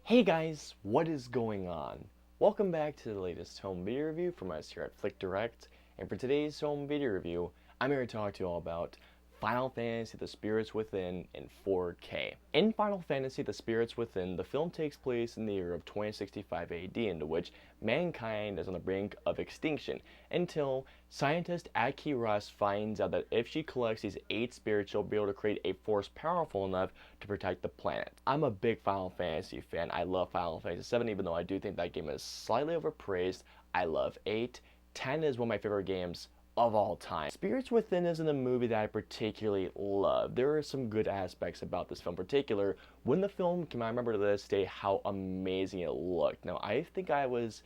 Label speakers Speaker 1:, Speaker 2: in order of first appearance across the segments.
Speaker 1: Hey guys, what is going on? Welcome back to the latest home video review from us here at FlickDirect, and for today's home video review, I'm here to talk to you all about Final Fantasy The Spirits Within in 4K. In Final Fantasy The Spirits Within, the film takes place in the year of 2065 AD, into which mankind is on the brink of extinction until scientist Aki Ross finds out that if she collects these 8 spirits, she'll be able to create a force powerful enough to protect the planet. I'm a big Final Fantasy fan. I love Final Fantasy 7, even though I do think that game is slightly overpraised. I love 8. 10 is one of my favorite games of all time. Spirits Within isn't a movie that I particularly love. There are some good aspects about this film in particular. When the film came out, I remember to this day how amazing it looked. Now, I think I was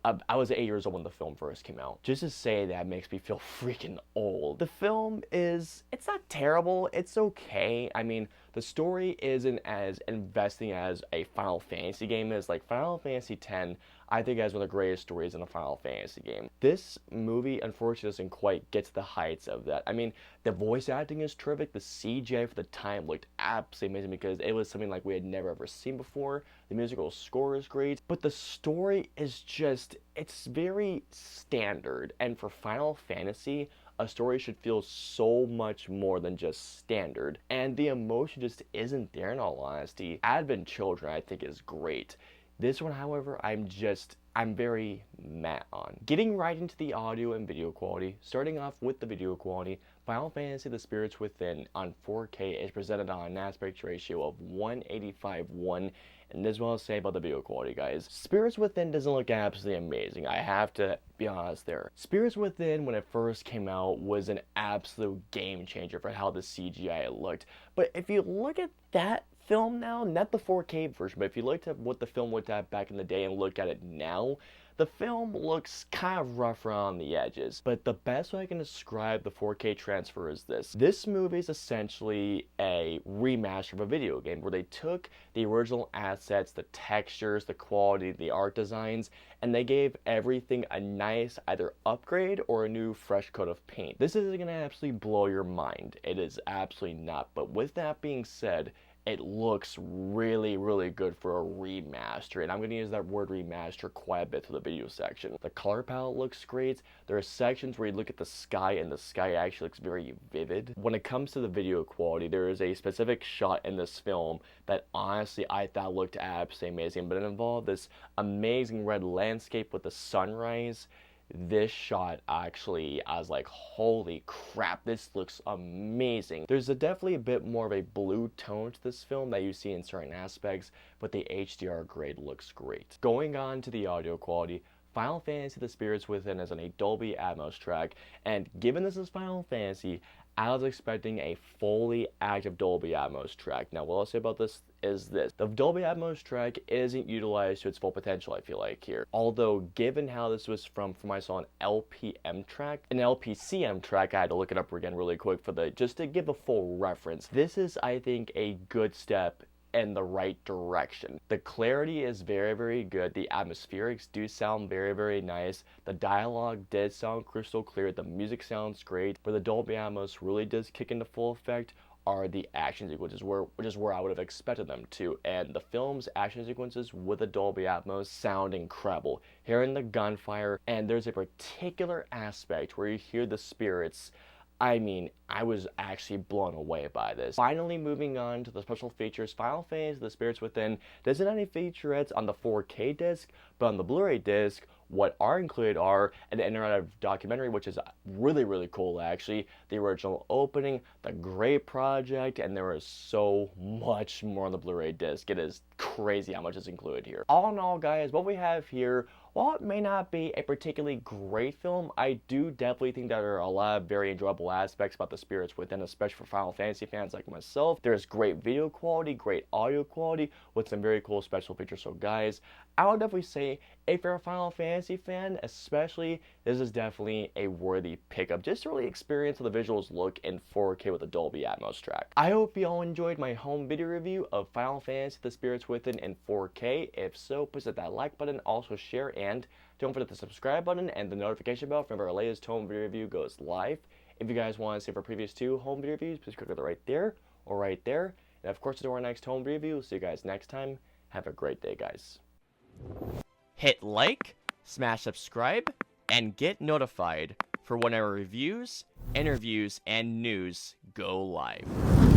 Speaker 1: 8 years old when the film first came out. Just to say that makes me feel freaking old. The film it's not terrible, it's okay. I mean, the story isn't as investing as a Final Fantasy game is. Like Final Fantasy X, I think has one of the greatest stories in a Final Fantasy game. This movie, unfortunately, doesn't quite get to the heights of that. I mean, the voice acting is terrific. The CGI for the time looked absolutely amazing because it was something like we had never ever seen before. The musical score is great, but the story is just, it's very standard. And for Final Fantasy, a story should feel so much more than just standard. And the emotion just isn't there, in all honesty. Advent Children, I think, is great. This one, however, I'm very meh on. Getting right into the audio and video quality, starting off with the video quality, Final Fantasy The Spirits Within on 4K is presented on an aspect ratio of 185:1, and this is what I'll say about the video quality, guys. Spirits Within doesn't look absolutely amazing, I have to be honest there. Spirits Within, when it first came out, was an absolute game changer for how the CGI looked. But if you look at that film now, not the 4K version, but if you looked at what the film looked at back in the day and look at it now, the film looks kind of rough around the edges. But the best way I can describe the 4K transfer is this. This movie is essentially a remaster of a video game where they took the original assets, the textures, the quality, the art designs, and they gave everything a nice either upgrade or a new fresh coat of paint. This isn't gonna absolutely blow your mind. It is absolutely not. But with that being said, it looks really, really good for a remaster, and I'm going to use that word remaster quite a bit through the video section. The color palette looks great. There are sections where you look at the sky and the sky actually looks very vivid. When it comes to the video quality, there is a specific shot in this film that honestly I thought looked absolutely amazing, but it involved this amazing red landscape with the sunrise. This shot actually, I was like, holy crap, this looks amazing. There's definitely a bit more of a blue tone to this film that you see in certain aspects, but the HDR grade looks great. Going on to the audio quality, Final Fantasy The Spirits Within is on a Dolby Atmos track, and given this is Final Fantasy, I was expecting a fully active Dolby Atmos track. Now, what I'll say about this is this. The Dolby Atmos track isn't utilized to its full potential, I feel like, here. Although, given how this was from I saw an LPM track, an LPCM track, I had to look it up again really quick just to give a full reference. This is, I think, a good step in the right direction. The clarity is very, very good. The atmospherics do sound very, very nice. The dialogue did sound crystal clear. The music sounds great. Where the Dolby Atmos really does kick into full effect are the action sequences, which is where I would have expected them to. And the film's action sequences with the Dolby Atmos sound incredible. Hearing the gunfire, and there's a particular aspect where you hear the spirits. I mean, I was actually blown away by this. Finally, moving on to the special features, Final Fantasy The Spirits Within doesn't have any featurettes on the 4K disc, but on the Blu-ray disc, what are included are an interactive documentary, which is really, really cool actually, the original opening, the great project, and there is so much more on the Blu-ray disc. It is crazy how much is included here. All in all, guys, what we have here, while it may not be a particularly great film, I do definitely think that there are a lot of very enjoyable aspects about The Spirits Within, especially for Final Fantasy fans like myself. There's great video quality, great audio quality, with some very cool special features. So guys, I would definitely say if you're a Final Fantasy fan, especially, this is definitely a worthy pickup just to really experience how the visuals look in 4K with a Dolby Atmos track. I hope you all enjoyed my home video review of Final Fantasy The Spirits Within in 4K. If so, please hit that like button, also share, and don't forget the subscribe button and the notification bell for whenever our latest home video review goes live. If you guys want to see our previous 2 home video reviews, please click on the right there or right there. And of course, until our next home video review, we'll see you guys next time. Have a great day, guys.
Speaker 2: Hit like, smash subscribe, and get notified for when our reviews, interviews, and news go live.